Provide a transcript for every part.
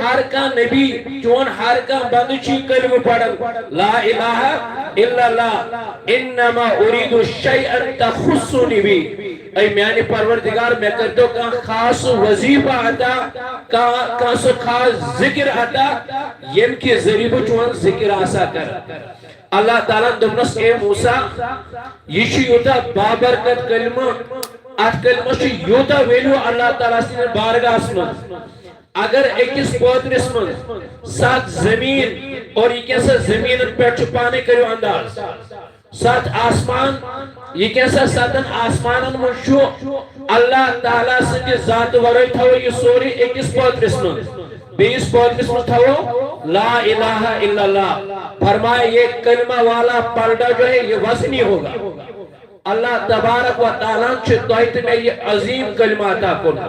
ہر کا نبی چون ہر کا بند چی کلمہ پڑھن لا الہ الا اللہ انما اريد شيئا تخصني بی اے میانی پروردگار میں کرتو کا خاص وظیفہ عطا کا سو خاص ذکر عطا یم کے ذریعہ چون ذکر آسا کر اللہ تعالیٰ دمنس اے موسیٰ یہ یوتا بابرکت کلمہ ات کلمہ چھ یوتا ویلو اللہ تعالیٰ سے بارگاہ من اگر ایکس پوترس من 7 زمین اور یہ کیسا زمین پر پانے کرو انداز 7 آسمان یہ کیسا 7 آسمان من شو اللہ تعالیٰ سے ذات ورائی تھو یہ سوری ایکس پوترس من 20 پوترس من تھو لا الہ الا اللہ فرمائے یہ کلمہ والا پلڈا جو ہے یہ وزنی ہوگا اللہ تبارک و تعالیٰ چھتوائیت میں یہ عظیم کلمہ عطا کرنا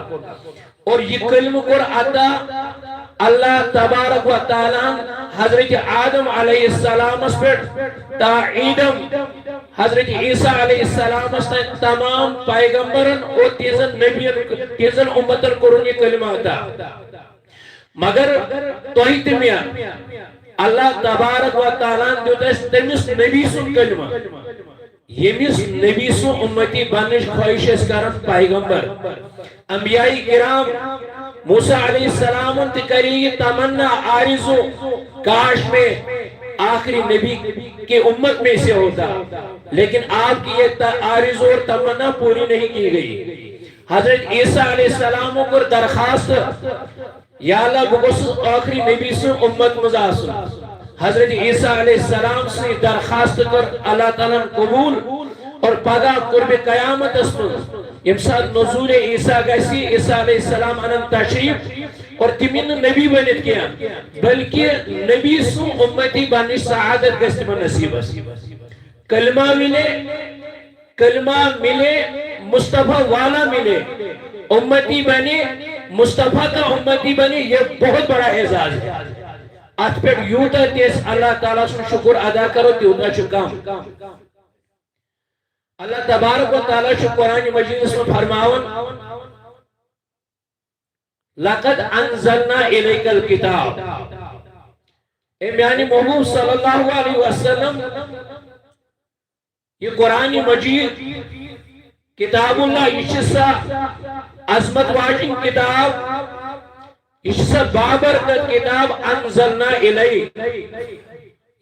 اور یہ کلمہ کر عطا اللہ تبارک و تعالیٰ حضرت آدم علیہ السلام اس پر تا عیدم حضرت عیسیٰ علیہ السلام اس پر تمام پیغمبرن اور تیزن نبیان تیزن امتر کرن یہ کلمہ عطا مگر توحید میں اللہ تبارک و تعالیٰ دیتا ہے تمس نبی سن کلمہ یمس نبی سن امتی بنش خواہش اس کارن پیغمبر انبیاء کرام موسیٰ علیہ السلام تکری تمنا آرزو کاش میں آخری نبی کے امت میں سے ہوتا لیکن آپ کی یہ آرزو اور تمنا پوری نہیں کی گئی حضرت عیسیٰ علیہ السلام کو درخواست یا اللہ بگوس آخری نبی سے امت مزاسن حضرت عیسیٰ علیہ السلام سے درخواست کر اللہ تعالیٰ قبول اور پگا قرب قیامت اسم امساد نزول عیسیٰ گیسی عیسیٰ علیہ السلام انن تشریف اور تمین نبی بنت کیا بلکہ نبی سو امتی بانی سعادت گست من نصیب کلمہ ملے مصطفیٰ والا ملے امتی بنے مصطفیٰ کا امتی بنے یہ بہت بڑا اعزاز ہے ات پر یوتا تیس اللہ تعالیٰ سے شکر ادا کرو تیوتا شکام اللہ تبارک و تعالیٰ سے قرآن مجید اس میں فرماون لَقَدْ أَنزَلْنَا إِلَيْكَ الْكِتَابِ اے میانی محبوب صلی اللہ علیہ وسلم یہ قرآن مجید کتاب اللہ یہ عظمت واجن کتاب یہ بابرکت کتاب انزلنا الی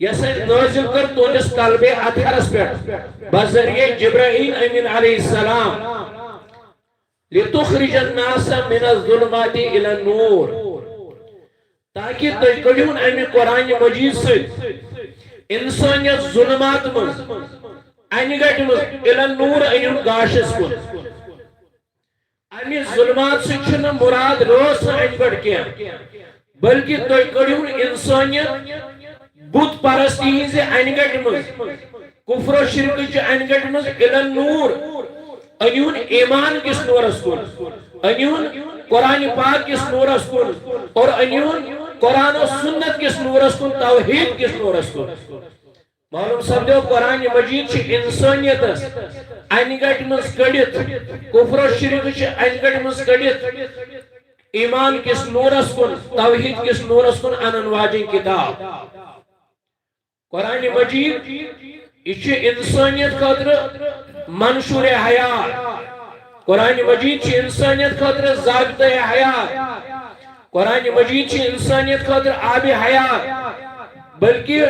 یہ نازل کر تونس قلب اطہرس پر بذریعہ جبرائیل امین علیہ السلام لتخرج الناس من الظلمات الى النور تاکہ تُہۍ کڑیون امی قرآن مجید سے انسانیت ظلمات مز انگٹ مز الى النور این گاشس کن امی ظلمات سے چھن مراد روس انگٹ کیا بلکہ تُہۍ کڑیون انسانیت بت پرستی ہی سے انگٹ مز کفر و شرک چھ انگٹ مز الى النور انیون ایمان کس نورس کن انیون قرآن پاک کس نورس کن اور انیون قرآن و سنت کس نورس کن توحید کس نورس کن معلوم سمجھو قرآن مجید چھ انسانیت انگٹ مز کڑیت کفر و شرک چھ انگٹ مز کڑیت ایمان کس نورس کن توحید کس نورس کن انن واجن کتاب قرآن مجید یہ انسانیت خاطر منشور حیات قرآن مجید چھ انسانیت خاطر ضابطہ حیات قرآن مجید چھ انسانیت خاطر آب حیات بلکہ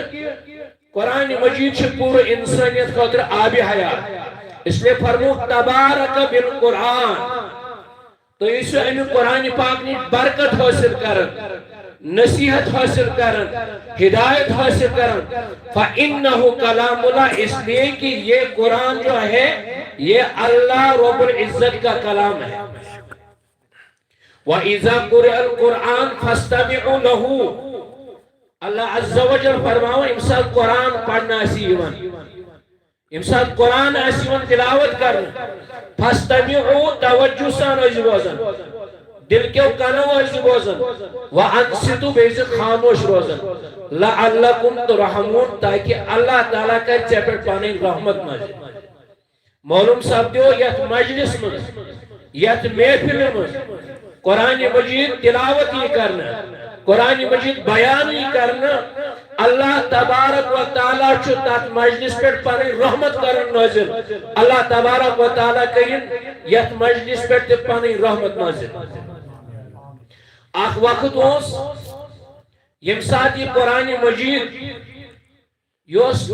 قرآن مجید چھ پور انسانیت خاطر آب حیات اس لئے فرمو تبارک بالقرآن تو اس میں قرآن پاک نے برکت حاصل کرن نصیحت حاصل کرن ہدایت حاصل کرن فَإِنَّهُ کلام اللہ اس لیے کہ یہ قرآن جو ہے یہ اللہ رب العزت کا کلام ہے وَإِذَا قُرِئَ الْقُرْآنِ فَاسْتَمِعُوا لَهُ اللہ عز و جل فرماؤ امسال قرآن پڑھنا سیون امسال قرآن سیون تلاوت کرنا فَاسْتَمِعُوا توجہ سان عزوازن دل کے کانوں والی بوزن وَأَنْسِتُ بیز خاموش روزن لَعَلَّكُمْ تُرْحَمُونَ تاکہ اللہ تعالیٰ کا چپٹ پانے رحمت مجھے معلوم صاحب دیو یت مجلس من یت محفل من قرآن مجید تلاوت ہی کرنا قرآن مجید بیان ہی کرنا اللہ تبارک و تعالیٰ چھو تات مجلس پر پانی رحمت کرن نازل اللہ تبارک و تعالیٰ کرن یت مجلس پر تے پانی رحمت نازل آخ وقت ہوس یم ساتھ یہ قرآن مجید یوس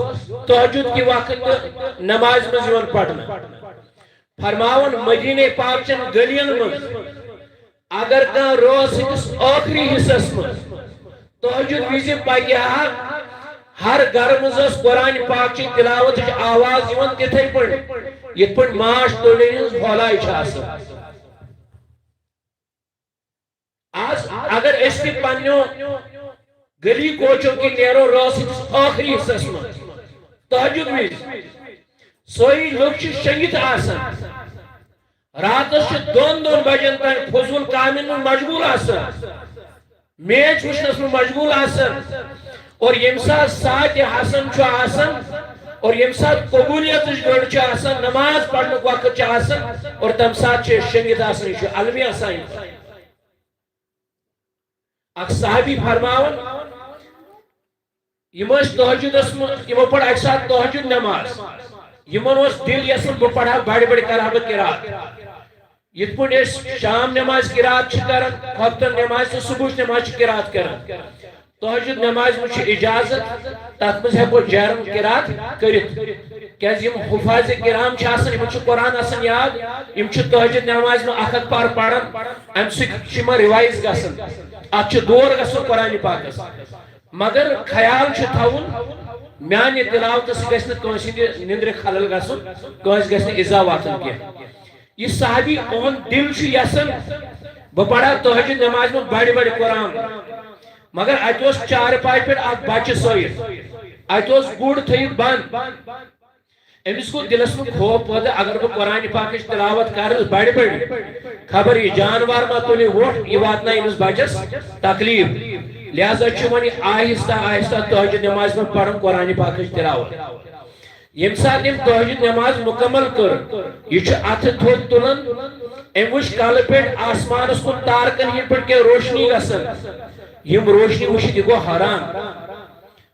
تہجد کی وقت نماز مزیون پڑھنا فرماون مدینہ پاک چن گلین مز اگر کان روز ہکس آخری حصص مز تہجد ویزی پاکیا ہر گھر مز قرآن پاک چی تلاوت آواز یون تتھے پڑھ یہ پڑھ ماش تولے ہنز بھولائی چھاسا آج اگر اس کی پانیوں گلی کوچوں کی نیرو روز ہکس آخری حصص مز تہجد ویزی سوئی لوگ چھ شنگت آسان رات سے دون بجن تک فضول کامن میں مشغول آسان میچ وچھنس میں مشغول آسان اور یم ساتھ ساتھ حسن چھو آسان اور یم ساتھ قبولیت گڑ چھو آسان نماز پڑھنے وقت چھو آسان اور تم ساتھ چھو شنگت آسان چھو علمی آسان اک صحابی فرماون یموش تہجد اسم یمو پڑھ ایک ساتھ تہجد نماز یمن اس دل یسن بہ پڑھا بڑی بڑی کرابت قرات یت پن اس شام نماز قرات چھ کرن خفتن نماز تو صبح نماز قرات کرن تہجد نماز میں اجازت تات مز ہیکو جہرن قرات کرت کیاز یم حفاظ کرام چھ آسن یم چھ قرآن آسن یاد یم چھ تہجد نماز میں اخت پار پڑھن ام سک چھ ریوائز گسن ات چھ دور گسن قرآن پاکس مگر خیال چھ تھاون میانی تلاوت سے گھس نہ نندر خلل گھن کنس گھس ایزا واتن کی یہ صحابی اون دل چھ یسن بہ پڑھا تہجد نماز میں بڑی بڑی قرآن مگر اتوس چار پائی پہ اک بچہ سویت اتوس گڑ تھیت بند امس کو دلس میں خوف پودہ اگر بہ قرآن پاکش تلاوت کر بڑی بڑی خبر یہ جانور ما تلی ووٹ یہ واتنا امس بچس تکلیف لہذا چھوانی آہستہ آہستہ تہجد نماز میں پڑھن قرآن پاکش تلاوت یم ساتھ یم تہجد نماز مکمل کر یہ چھ اتھ تھوت تلن ام وش کال پیٹ آسمانس کن تارکن ہن پٹ کے روشنی گسن یم روشنی وشت یہ گو حرام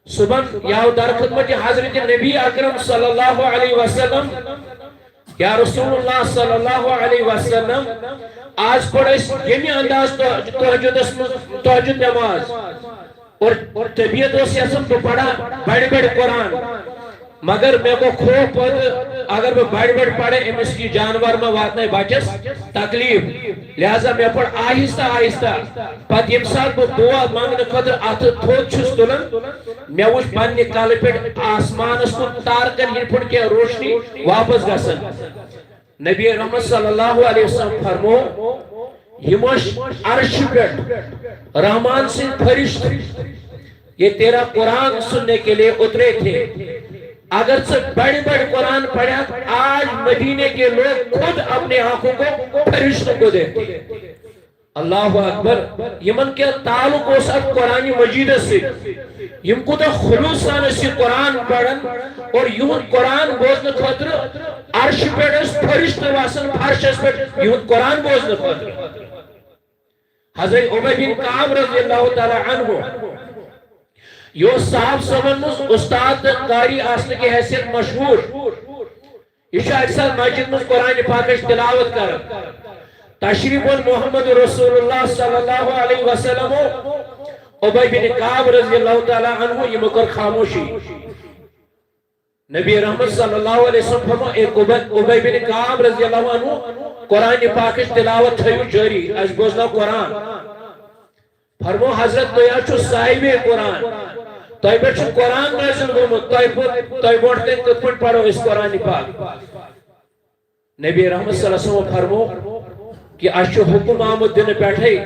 صبح یاو در خدمت حضرت نبی اکرم صلی اللہ علیہ وسلم یا رسول اللہ صلی اللہ علیہ وسلم آج پڑھس یمی انداز تہجد نماز اور طبیعت اس یسم تو پڑھا بڑی بڑی قرآن مگر میں کو خوف پد اگر میں بڑی بڑی پڑھے امس کی جانور میں واتنے بچس تکلیف لہذا میں پڑھ آہستہ آہستہ پت یم ساتھ بہ دعا مانگنے خاطر اتھ تھوت چھس تلن میں وچ پننہ کالہ پہ آسمانس کن تارکن ہن پھٹ کے روشنی واپس گسن نبی رحمت صلی اللہ علیہ وسلم فرمو یمش عرش پہ رحمان سے فرشت یہ تیرا قرآن سننے کے لیے اترے تھے اگر سے بڑی بڑی قرآن پڑھا آج مدینے کے لوگ خود اپنے آنکھوں کو فرشتوں کو دیکھتے اللہ اکبر یمن کے تعلق ہو ساتھ قرآن مجید سے یم کو تو خلوصان سے قرآن پڑھن اور یون قرآن بوزن خاطر عرش پر فرشت واسن فرشت پر یون قرآن بوزن خاطر حضرت عمر بن کعب رضی اللہ تعالی عنہ یہ صاحب سمنس استاد قاری آسنے کی حیثیت مشہور یہ اکثر مسجد میں قرآن پاکش تلاوت کر تشریف محمد رسول اللہ صلی اللہ علیہ وسلم عبی بن کعب رضی اللہ تعالی عنہ یہ مکر خاموشی نبی رحمت صلی اللہ علیہ وسلم فرما ایک عبی بن کعب رضی اللہ عنہ قرآن پاکش تلاوت تھیو جاری از بوزنا قرآن فرمو حضرت تو یا چھو صاحب قرآن توئی پر چھو قرآن نازل گومت توئی بوٹتے کتپن پڑھو اس قرآن پاک نبی رحمت صلی اللہ علیہ وسلم فرمو کہ اشو حکم آمد دن بیٹھے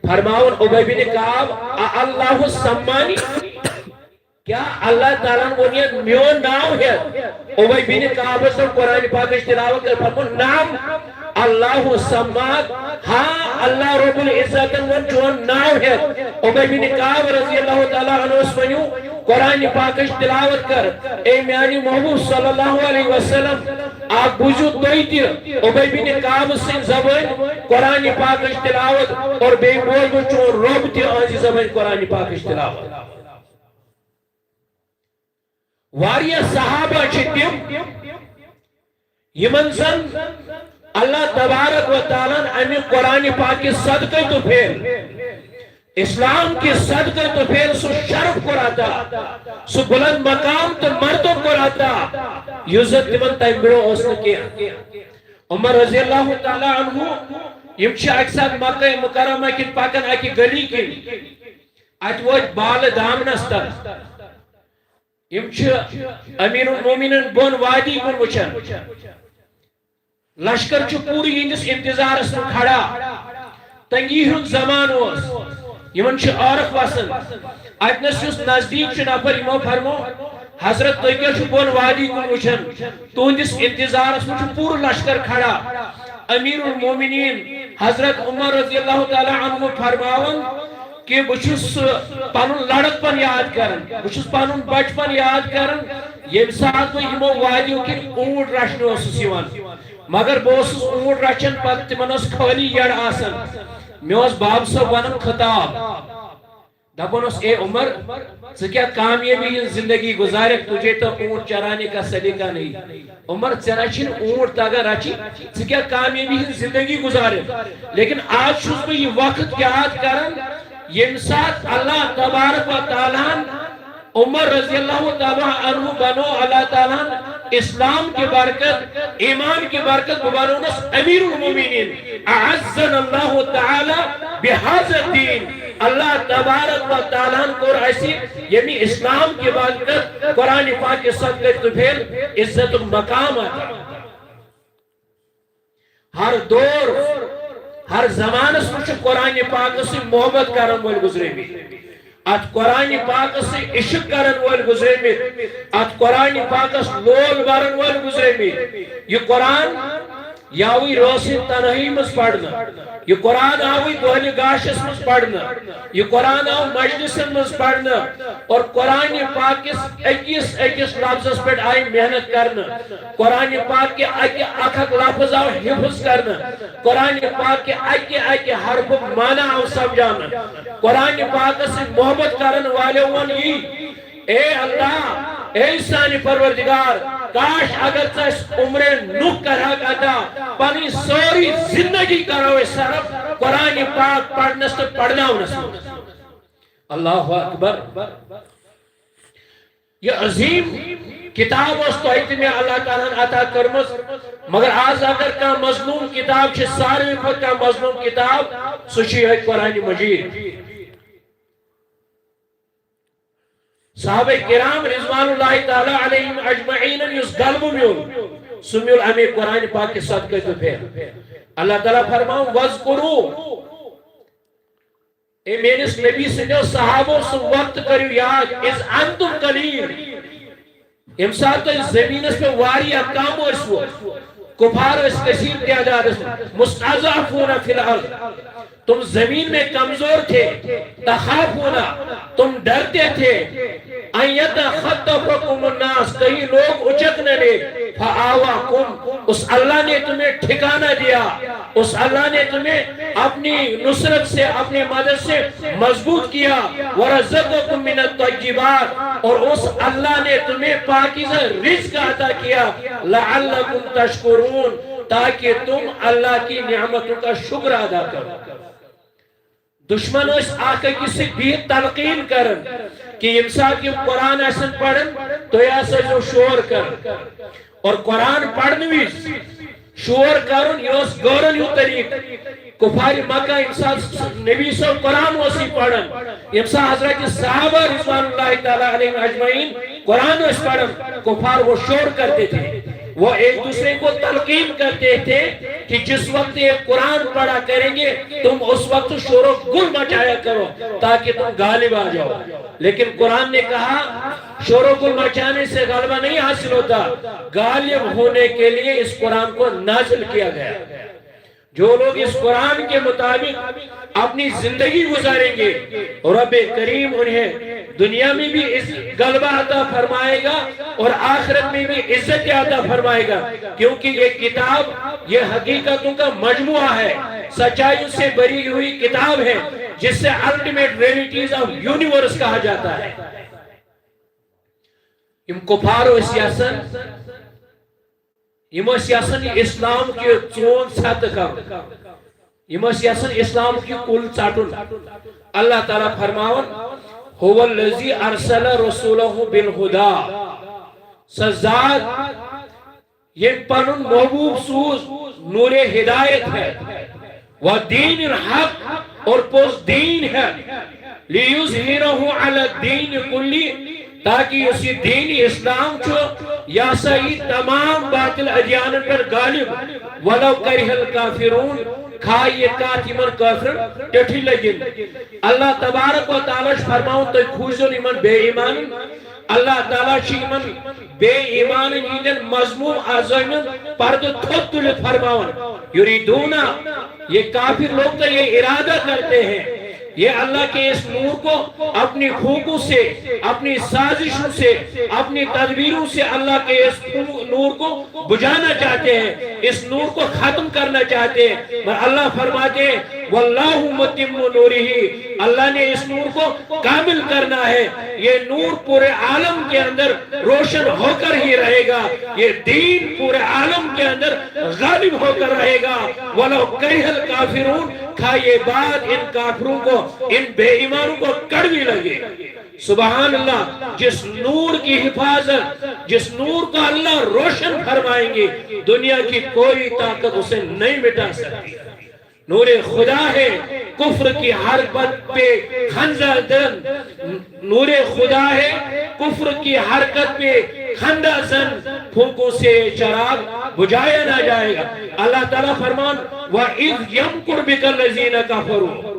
فرماؤن عبی بن کعب اللہ سمانی کیا اللہ تعالیٰ نے بنیا میون نام ہے عبی بن کعب سے قرآن پاک تلاوت کر فرماؤن نام اللہ سماک ہاں اللہ رب العزت ون چون نام ہے عبی بن کعب رضی اللہ تعالیٰ عنہ اسمنیو قرآن پاکش تلاوت کر اے میانی محبوب صلی اللہ علیہ وسلم آپ بوجھو دوئی ابی بن کعب سن زبان قرآن پاک تلاوت اور بے بول گو چون رب تی آنزی زبان قرآن پاک تلاوت واریا صحابہ چھتیم یمن زن اللہ تبارک و تعالیٰ امی قرآن پاک کی صدقے تو پھیل اسلام کی صدقے تو پھیل سو شرف کو رہتا سو بلند مقام تو مردوں کو رہتا یوزت تمن تائم برو اوسن کیا عمر رضی اللہ تعالیٰ عنہ یمچہ اکساد مکہ مکرمہ کی پاکن آکی گلی کی آج وہ بال دامنستا یمچہ امیر المومنین بون وادی بون وچن لشکر چھو پوری اندس انتظار اس میں کھڑا تنگی ہن زمان ہوس یمن چھو عارف واسن اتنس یوس نزدیک چھو نفر یمو فرمو حضرت تیکیا چھو بون وادی کن وچن تو اندس انتظار اس میں چھو پور لشکر کھڑا امیر المومنین حضرت عمر رضی اللہ تعالی عنہ فرماون کہ بچھس پانون لڑک پن یاد کرن بچھس پانون بچپن یاد کرن یم ساتھ میں یمو وادیوں کی اونٹ رشنو اسس یوان مگر بوسس اونٹ رچن پت تمن اس خالی یڑ آسن میں اس باب صاحب ونم خطاب دپن اس اے عمر ژٕ کیا کامیابی ہن زندگی گزارے تجھے تو اونٹ چرانے کا سلیقہ نہیں عمر ژےٚ چھن اونٹ تگان رچی ژٕ کیا کامیابی ہن زندگی گزارے لیکن آج چھس بہ یہ وقت یاد کرن یم سات اللہ تبارک و تعالیٰ عمر رضی اللہ تعالیٰ عنہ بنو اللہ تعالیٰ اسلام کی برکت ایمان کی برکت مبارونس امیر المومنین اعزن اللہ تعالی بحاظ الدین اللہ تبارک و تعالیٰ کو ایسی یعنی اسلام کی برکت قرآن پاک کے صدقے تو پھر عزت مقام آتا ہر دور ہر زمان سے قرآن پاک سے محبت کرن وال گزرے بھی ات قرآن پاک سے عشق کرن وال گزرے بھی ات قرآن پاک سے لول بارن وال گزرے بھی یہ قرآن یاوی روسن تنہی مز پڑھنا یہ قرآن آوی دہلی گاشس مز پڑھنا یہ قرآن آو مجلسن مز پڑھنا اور قرآن پاک اکیس لفظ پر آئی محنت کرنا قرآن پاک کے اک لفظ آو حفظ کرنا قرآن پاک کے اک حرف معنی آو سمجھانا قرآن پاک سے محبت کرن والے ون یہ اے اللہ اے سانی پروردگار کاش اگر تس عمر نوح کرا گا پانی سوری زندگی کرو صرف قرآن پاک پڑھنس تو پڑھنا ہونس اللہ اکبر یہ عظیم کتاب اس تو ایت میں اللہ تعالیٰ عطا کرمز مگر آج اگر کا مظلوم کتاب چھ سارے پر کا مظلوم کتاب سوچی ہے قرآن مجید صحابہ کرام رضوان اللہ تعالی علیہم اجمعین یس قلب میون سمیل امی قرآن پاک کے صدقے تو پھر اللہ تعالیٰ فرماؤں وذکرو اے میرس نبی سے جو صحابوں سے وقت کریو یاد از انتم قلیل امسال تو اس زمین اس پہ واری اقام ہو اس وقت کفار اس کثیر کیا جا رہا مستعضعفون فی الارض تم زمین میں کمزور تھے تخافونا تم ڈرتے تھے ایت خطفکم الناس کہیں لوگ اچک نہ لے فآواکم اس اللہ نے تمہیں ٹھکانہ دیا اس اللہ نے تمہیں اپنی نصرت سے اپنی مدد سے مضبوط کیا ورزقکم من الطیبات اور اس اللہ نے تمہیں پاکیزہ رزق عطا کیا لعلکم تشکرون تاکہ تم اللہ کی نعمتوں کا شکر ادا کرو دشمن اس آقا کسی بھی تلقین کرن کہ امساک یہ قرآن ایسن پڑھن تو ایسا جو شور کر اور قرآن پڑھنوی شور کرن یہ اس گورن یوں طریق کفار مکہ امساک نبی صلی قرآن وسی پڑھن امساک حضرت صحابہ رضوان اللہ تعالیٰ علیہ اجمعین قرآن اس پڑھن کفار وہ شور کرتے تھے وہ ایک دوسرے کو تلقین کرتے تھے کہ جس وقت یہ قرآن پڑھا کریں گے تم اس وقت شور و گل مچایا کرو تاکہ تم غالب آ جاؤ لیکن قرآن نے کہا شور و گل مچانے سے غلبہ نہیں حاصل ہوتا غالب ہونے کے لیے اس قرآن کو نازل کیا گیا جو لوگ اس قرآن کے مطابق اپنی زندگی گزاریں گے رب کریم انہیں دنیا میں بھی غلبہ عطا فرمائے گا اور آخرت میں بھی عزت عطا فرمائے گا، کیونکہ یہ کتاب یہ حقیقتوں کا مجموعہ ہے، سچائیوں سے بری ہوئی کتاب ہے جس سے الٹیمیٹ ریئلٹیز آف یونیورس کہا جاتا ہے۔ یم کفار و سیاست سیاست اسلام کی چون سات کم سیاست اسلام کی کل چاٹن اللہ تعالیٰ فرماون هو الذی ارسل رسولہ بالہدا سزاد یہ پنن محبوب سوز نور ہدایت ہے و دین الحق اور پوز دین ہے لیظہرہ علی الدین کلی تاکہ اسی دین اسلام چھو یا سہی تمام باطل ادیان پر غالب ولو کرہ الکافرون کھائیے کاتیمن کافر ٹٹھی لگن۔ اللہ تبارک و تعالیٰ فرماؤں تو خوشن ایمن بے ایمان اللہ تعالیٰ ایمن بے ایمان ایدن مضمون آزائمن پرد تھوت تلت فرماؤں یریدونا یہ کافر لوگ تو یہ ارادہ کرتے ہیں یہ اللہ کے اس نور کو اپنی پھوکوں سے اپنی سازشوں سے اپنی تدبیروں سے اللہ کے اس نور کو بجھانا چاہتے ہیں، اس نور کو ختم کرنا چاہتے ہیں، اور اللہ فرماتے ہیں واللہ متم نورہ اللہ نے اس نور کو کامل کرنا ہے، یہ نور پورے عالم کے اندر روشن ہو کر ہی رہے گا، یہ دین پورے عالم کے اندر غالب ہو کر رہے گا وَلَوْ كَرِهَ الْكَافِرُونَ کھا یہ بات ان کافروں کو ان بے ایمانوں کو کڑوی لگے۔ سبحان اللہ، جس نور کی حفاظت جس نور کا اللہ روشن فرمائیں گے دنیا کی کوئی طاقت اسے نہیں مٹا سکتی۔ نور خدا ہے کفر کی حرکت پہ خنزہ زن، نور خدا ہے کفر کی حرکت پہ خندہ زن، پھونکوں سے چراغ بجھایا نہ جائے گا۔ اللہ تعالیٰ فرمان وَإِذْ يَمْكُرْ بِكَ الَّذِينَ كَفَرُوا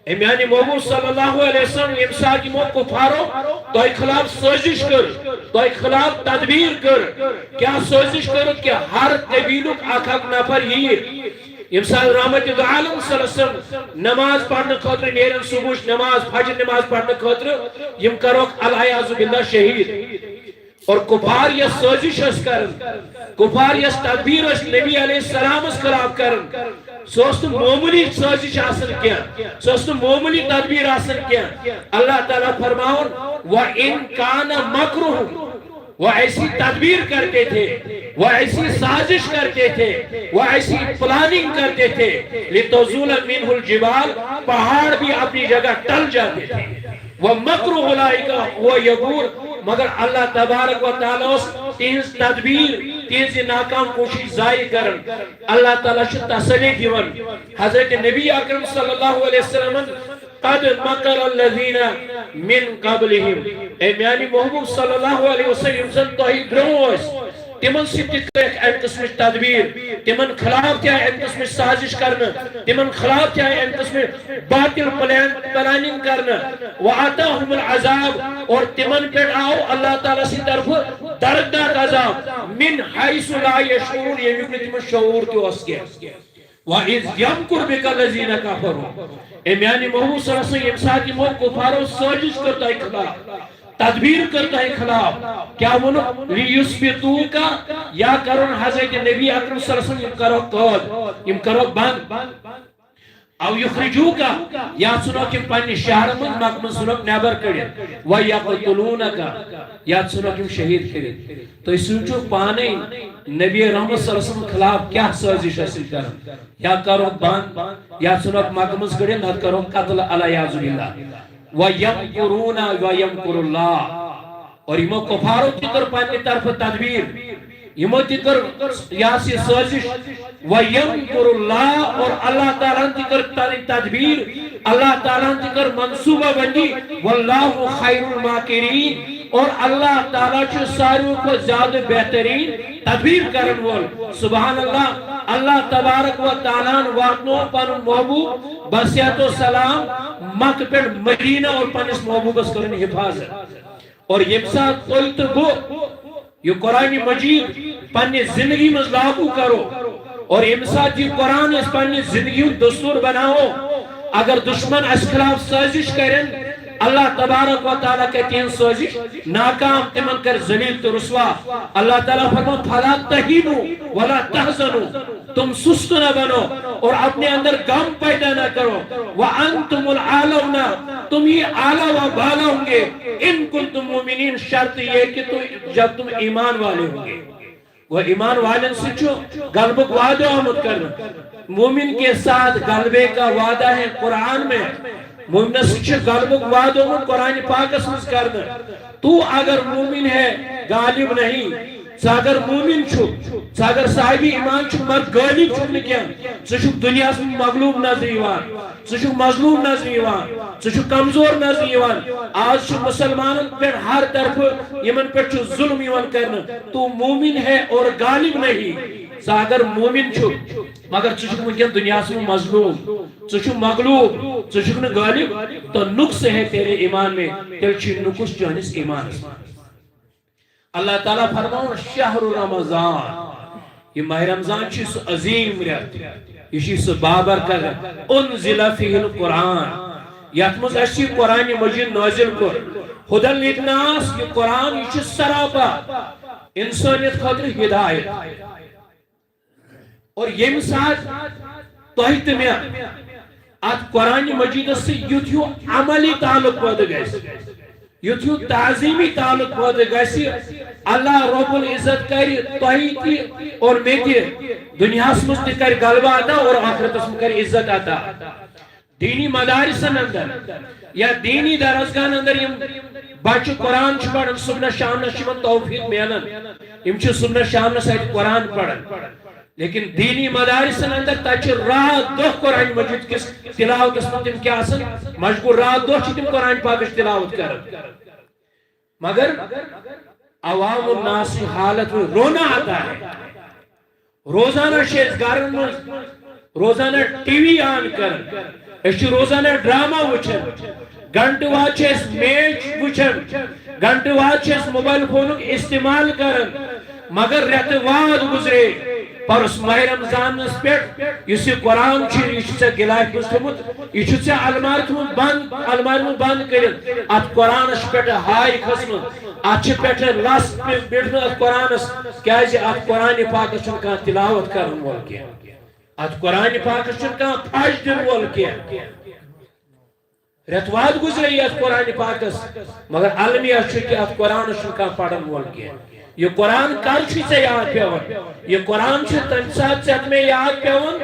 یعنی محبوب صلی اللہ علیہ وسلم امسا کی موت کو پھارو تو ایک خلاف سوزش کر تو ایک خلاف تدبیر کر کیا سوزش کر کہ ہر قبیلک اکھک نفر ہی امسال رحمت عالم صلی اللہ علیہ وسلم نماز پڑھنے خاطر نیرن صبح نماز فجر نماز پڑھنے خاطر یم کروک العیاذ باللہ شہید اور کفار یا سوزش اس کرن کفار یا تدبیر اس نبی علیہ السلام اس خلاف کرن سوست مومنی سوزش آسن کیا سوست مومنی تدبیر آسن کیا اللہ تعالیٰ فرماؤن وَإِن كَانَ مَكْرُهُمْ وہ ایسی تدبیر کرتے تھے وہ ایسی سازش کرتے تھے وہ ایسی پلاننگ کرتے تھے لِتَزُولَ مِنْهُ الْجِبَالِ پہاڑ بھی اپنی جگہ ٹل جاتے تھے وَمَكْرُ أُولَئِكَ هُوَ يَبُورُ مگر اللہ تبارک و تعالیٰ تینز تدبیر تینز ناکام کوشش ضائع کرن اللہ تعالیٰ سے تسلی دیون حضرت نبی اکرم صلی اللہ علیہ وسلم قد مکر الذین من قبلہم اے میانی محبوب صلی اللہ علیہ وسلم سن توہی برونس تمن سب ایک قسم تدبیر تمن خلاف کیا ایک قسم سازش کرنا تمن خلاف کیا ایک قسم باطل پلاننگ کرنا وَآتَاهُمُ الْعَذَابِ اور تمن پر آؤ اللہ تعالیٰ سے طرف دردناک عذاب من حیث لا یشعرون یہ بھی تمن شعور کی اس گیا وَإِذْ يَمْكُرْ بِكَ الَّذِينَ كَفَرُوا اے میانی محبوب صلی اللہ علیہ وسلم امسا کی موت کفاروں سازش کرتا ہے خلاف تدبیر کرتا ہے خلاف کیا بولو لیُثْبِتُو کا یا کرن حضرت نبی اکرم صلی اللہ علیہ وسلم کرو قود یم کرو بند او یخرجو کا یا سنو کہ پانی شہر من مقمن سنو نیبر کرے وَيَقْتُلُونَ کا یا سنو کہ شہید کرے تو اس سنچو پانے نبی رحمت صلی اللہ علیہ وسلم خلاف کیا سازش حاصل کرن یا کرو بند یا سنو کہ مقمن کرے نہ کرو قتل علیہ باللہ وَيَمْكُرُونَ وَيَمْكُرُ اللَّهِ اور یمو کفاروں کی طرف پانی طرف تدبیر یمو کی طرف یاسی سازش وَيَمْكُرُ اللَّهِ اور اللہ تعالیٰ کی طرف تدبیر اللہ تعالیٰ کی طرف منصوبہ بندی وَاللَّهُ خَيْرُ الْمَاكِرِينَ اور اللہ تعالیٰ چھو ساریوں کو زیادہ بہترین تدبیر کرن وول سبحان اللہ اللہ تبارک و تعالیٰ واتنو پر محبوب بسیت و سلام مکہ پر مدینہ اور پنس محبوب اس کرن حفاظت اور یہ ساتھ کوئی تو گو یہ قرآن مجید پنی زندگی میں لاگو کرو اور یم سات یہ قرآن اس پنی زندگی دستور بناو اگر دشمن اس خلاف سازش کرن اللہ تبارک و تعالیٰ کے تین سازش ناکام تمن کر ذلیل تو رسوا اللہ تعالیٰ فرمان فلا تہینوا ولا تحزنوا تم سست نہ بنو اور اپنے اندر غم پیدا نہ کرو وانتم العالون تم ہی اعلیٰ و بالا ہوں گے ان کنتم مومنین شرط یہ کہ جب تم ایمان والے ہوں گے وہ ایمان والن سے چھو غلبک وعدہ آمد کرنا مومن کے ساتھ غلبے کا وعدہ ہے قرآن میں مومن سے چھو غلبک وعدہ آمد قرآن پاک اسمز کرنا تو اگر مومن ہے غالب نہیں اگر مومن چھو اگر صاحبی ایمان چھو مر غالب چھو نکیان چھو دنیا سے مغلوب نظر ایوان چھو مظلوم نظر ایوان چھو کمزور نظر ایوان آج چھو مسلمانوں پر ہر طرف یمن پر چھو ظلم ایوان کرنا تو مومن ہے اور غالب نہیں اگر مومن چھو مگر چھو مکین دنیا سے مظلوم چھو مغلوب چھو غالب تو نقص ہے تیرے ایمان میں تیل چھ نقص جانس ایمان اللہ تعالیٰ فرماؤں شہر رمضان یہ ماہ رمضان چھ سو عظیم ریت یہ چھ سو بابرکت انزل فیہ القرآن یاتمز اسی قرآن مجید نازل کر ہدی للناس یہ قرآن یہ چھ سراپا انسانیت خاطر ہدایت اور یہ ساتھ توہیت میں ات قرآن مجید سے یتھیو عملی تعلق پید گئے یتھیو تعظیمی تعلق پید گئے اللہ رب العزت کری توہیتی اور میتی دنیا سمجھ کر غلبہ آتا اور آخرت سمجھ کر عزت آتا دینی مدارسن اندر یا دینی درسگاہن اندر یم بچہ قرآن چھ پڑھن صبح شام شمن توفیق میلن یم چھ صبح شام ساتھ قرآن پڑھن لیکن دینی مدارسن اندر تاچ رات دہ قرآن مجید کس تلاوت اس میں تم کیا آسن مشغول رات دہ چھ تم قرآن پاکش تلاوت کرن مگر عوام الناس کی حالت میں رونا آتا ہے روزانہ شیز گارن میں روزانہ ٹی وی آن کرن اس روزانہ ڈراما وچھن گھنٹ واچ اس میچ وچھن گھنٹ واچ اس موبائل فون استعمال کرن مگر ریتواد گزرے پر اس ماہ رمضان اس پیٹ یہ قرآن چھر یہ سے گلاف مستمت یہ سے علمات میں بند کرن ات قرآن اس پیٹ ہائی خسم ات پیٹ لس بیٹھن ات قرآن اس کیا ات قرآن پاک اس کا تلاوت کرن وول کیا ات قرآن پاک اس کا پھاش دن وول کیا ریتواد گزرے ات قرآن پاک اس مگر علمی اس کہ ات قرآن اس کا پڑھن وول کیا یہ قرآن کر چھ سے یاد پیون یہ قرآن چھ تم ساتھ سے میں یاد پیون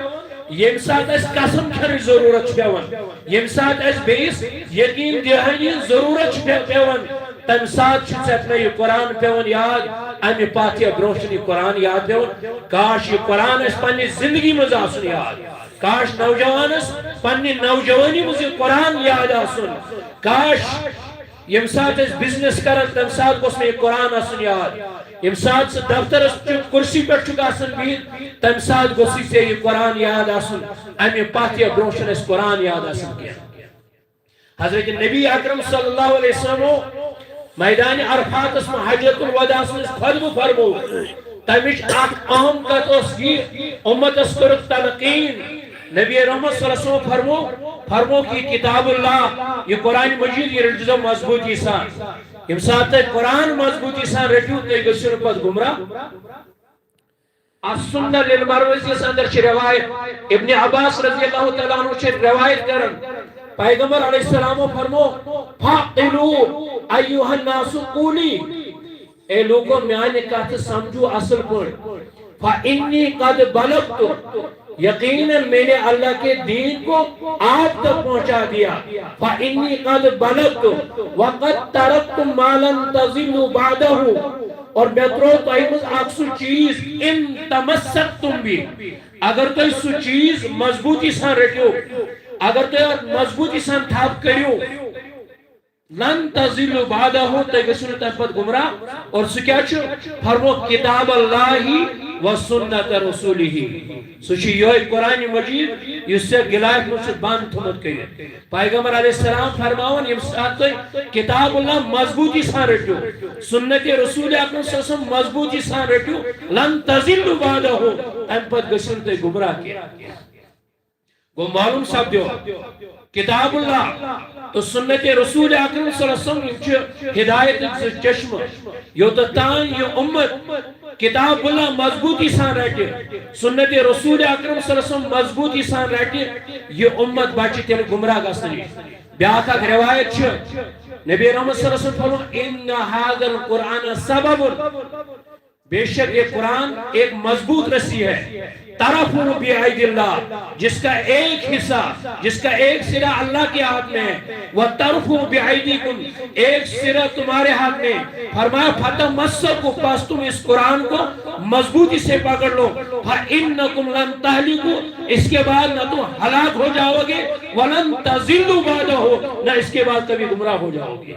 یم ساتھ اس قسم کھر ضرورت پیون یم ساتھ اس بیس یقین دہانی ضرورت پیون تم ساتھ چھ سے میں یہ قرآن پیون یاد امی پاتی بروشنی قرآن یاد پیون کاش یہ قرآن اس پنی زندگی میں آسن یاد کاش نوجوان اس پنی نوجوانی میں قرآن یاد آسن کاش یم ساتھ اس بزنس کرن تم ساتھ گوس میں قرآن آسن یاد یم ساتھ سے دفتر کرسی پر چکا آسن بید تم ساتھ گوسی سے یہ قرآن یاد آسن امی پاتی بروشن اس قرآن یاد آسن کیا حضرت نبی اکرم صلی اللہ علیہ وسلم میدان عرفات اس میں حجت الوداع اس میں فرمو تمیش اک اہم کت اس یہ امت اس کرت تلقین نبی رحمت صلی اللہ علیہ وسلم فرمو کی کتاب اللہ یہ قرآن مجید یہ رجزہ مضبوطی سان یم ساتھ قرآن مضبوطی سان رٹیو تے گسر پت گمراہ السنہ للمروزی اس اندر چھ روایت ابن عباس رضی اللہ تعالیٰ عنہ چھ روایت کرن پیغمبر علیہ السلام فرمو فاقلو ایوہ الناس قولی اے لوگوں میانے کہتے سمجھو اصل پر فَإِنِّي قَدْ بَلَغْتُ یقیناً میں نے اللہ کے دین کو آپ تک پہنچا دیا فَإِنِّي قَدْ بَلَغْتُ وَقَدْ تَرَكْتُمْ مَا لَن تَضِلُّوا بَعْدَهُ اور بیترو تائمز اکسو چیز ان تمسکتم بھی اگر تو اس چیز مضبوطی سان رکھو اگر تو مضبوطی سان تھاپ کریو لن تضلوا بعدہ تے گسن تپت گمراہ اور سکیا چھو فرمو کتاب اللہ و سنت رسولہ سوچی یہ قرآن مجید اس سے گلائف مجھ سے بند تھمت کئی پیغمبر علیہ السلام فرماؤن یہ ساتھ کتاب اللہ مضبوطی سان رٹو سنت رسول اکرم صلی اللہ علیہ وسلم مضبوطی سان رٹو لن تضلوا بعدہ ام پت گسن تے گمراہ کیا گو معلوم سپدیو کتاب اللہ تو سنت رسول اکرم صلی اللہ علیہ وسلم ہدایت چشم یوتتان یہ امت کتاب اللہ مضبوطی سان رٹے سنت رسول اکرم صلی اللہ علیہ وسلم مضبوطی سان رٹے یہ امت بچی تیل گمراہ گسنی بیاکھ اک روایت چھ نبی رحمت صلی اللہ علیہ وسلم فرمو ان هذا القرآن سبب بے شک یہ قرآن ایک مضبوط رسی ہے طرفو بعید اللہ جس کا ایک حصہ جس کا ایک سرا اللہ کے ہاتھ میں ہے وطرفو بعیدکم ایک سرا تمہارے ہاتھ میں فرمایا فتمسکوا پس تم اس قرآن کو مضبوطی سے پکڑ لو فإنکم لن تہلکوا اس کے بعد نہ تم ہلاک ہو جاؤ گے ولن تضلوا بعدہ نہ اس کے بعد کبھی گمراہ ہو جاؤ گے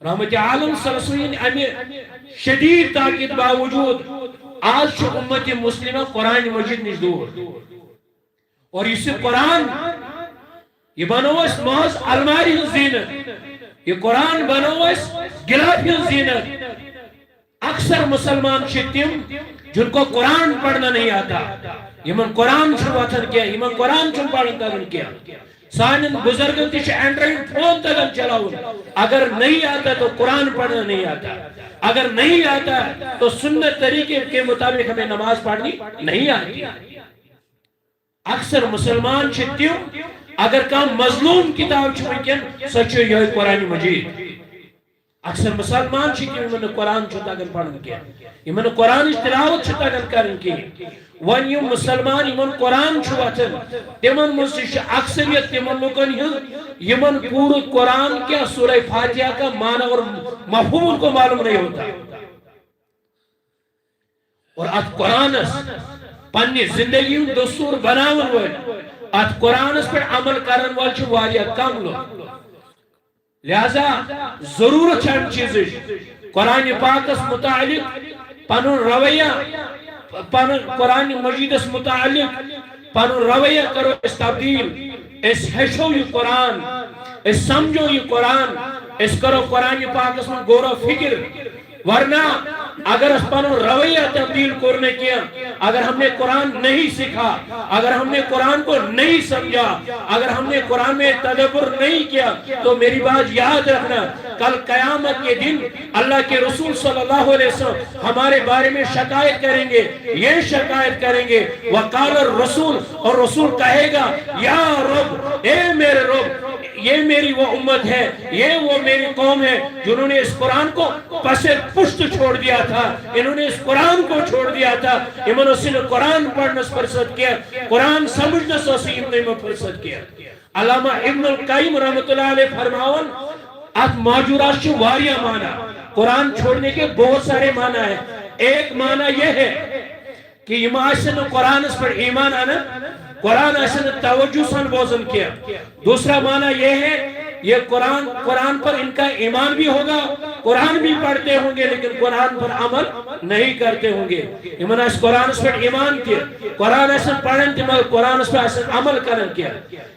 رحمت عالم صلی اللہ علیہ وسلم ہمیں شدید تاکید باوجود آج امت مسلمہ قرآن مجید نش دور اور اس قرآن یہ بنو اس محض الماری زینت یہ قرآن بنو اس گلاف زینت اکثر مسلمان شتیم جن کو قرآن پڑھنا نہیں آتا یمن قرآن چھواتن کیا یمن قرآن چھو پڑھن کیا سانن بزرگن تیش اینڈرائیڈ فون تگن چلاؤں اگر نہیں آتا تو قرآن پڑھنا نہیں آتا اگر نہیں آتا تو سنت طریقے کے مطابق ہمیں نماز پڑھنی نہیں آتی اکثر مسلمان چھتیوں اگر کام مظلوم کتاب چھوکن سچو یہ قرآن مجید اکثر مسلمان چھتیوں میں نے قرآن چھتا گن پڑھن کیا یہ قرآن تلاوت چھتا گن کرن کی ون یم مسلمان یمن قرآن چھواتن تمن مزش اکثریت تمن لوکن یمن پور قرآن کیا سورہ فاتحہ کا معنی اور مفہوم کو معلوم نہیں ہوتا اور ات قرآن پنی زندگی دستور بناون ول ات قرآن پر عمل کرن وال چھ واریاہ کم لوگ لہذا ضرورت چند چیزش قرآن پاک اس متعلق پنن رویہ قرآن مجید اس متعلق پنن رویہ کرو اس تبدیل اس ہشو یہ قرآن اس سمجھو یہ قرآن اس کرو قرآن پاک اس میں غور و فکر ورنہ اگر اس پنن رویہ تبدیل کرنے کیا اگر ہم نے قرآن نہیں سکھا اگر ہم نے قرآن کو نہیں سمجھا اگر ہم نے قرآن میں تدبر نہیں کیا تو میری بات یاد رکھنا کل قیامت کے دن اللہ کے رسول صلی اللہ علیہ وسلم ہمارے بارے میں شکایت کریں گے یہ شکایت کریں گے وقال الرسول اور رسول کہے گا یا رب اے میرے رب یہ میری وہ امت ہے یہ وہ میری قوم ہے جنہوں نے اس قرآن کو پس پشت چھوڑ دیا تھا انہوں نے اس قرآن کو چھوڑ دیا تھا انہوں نے قرآن پڑھنا فرصت کیا قرآن سمجھنا سوسیم میں فرصت کیا علامہ ابن القیم رحمت اللہ علیہ فرماون ات ماجورات شو واریہ معنی قرآن چھوڑنے کے بہت سارے معنی ہیں ایک معنی یہ ہے کہ یہ معاشن قرآن اس پر ایمان آنا قرآن ایسے توجہ سن بوزن کیا دوسرا معنی یہ ہے یہ قرآن پر ان کا ایمان بھی ہوگا قرآن بھی پڑھتے ہوں گے لیکن قرآن پر عمل نہیں کرتے ہوں گے امن اس قرآن اس پر ایمان کیا قرآن ایسے پڑھن تھی مگر قرآن اس پر ایسے عمل کرن کیا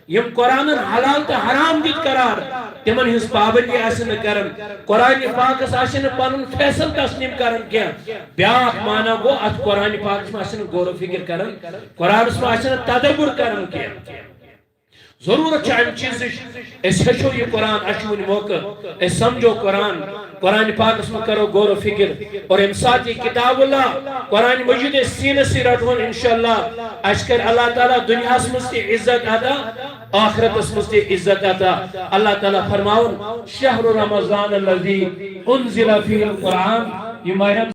یم قرآن حلال تا حرام دیت قرار تمن ہز پابندی ایسے نہ کرن قرآن پاک اس ایسے نہ پانن فیصل تسلیم کرن کیا بیاک مانا وہ ات قرآن پاک اس ایسے نہ غور و فکر کرن قرآن اس ایسے نہ تدبر کرن کیا ضرورت چاہیم چیز اس ہشو یہ قرآن اشون موقع اس سمجھو قرآن پاک اس میں کرو غور و فکر اور امساتی کتاب اللہ قرآن مجید سینہ سی رٹون انشاءاللہ اشکر اللہ تعالیٰ دنیا اس مستی عزت عطا آخرت اس مستی عزت عطا اللہ تعالیٰ فرماؤن شہر رمضان الذی انزل فیہ القرآن یہ ماہ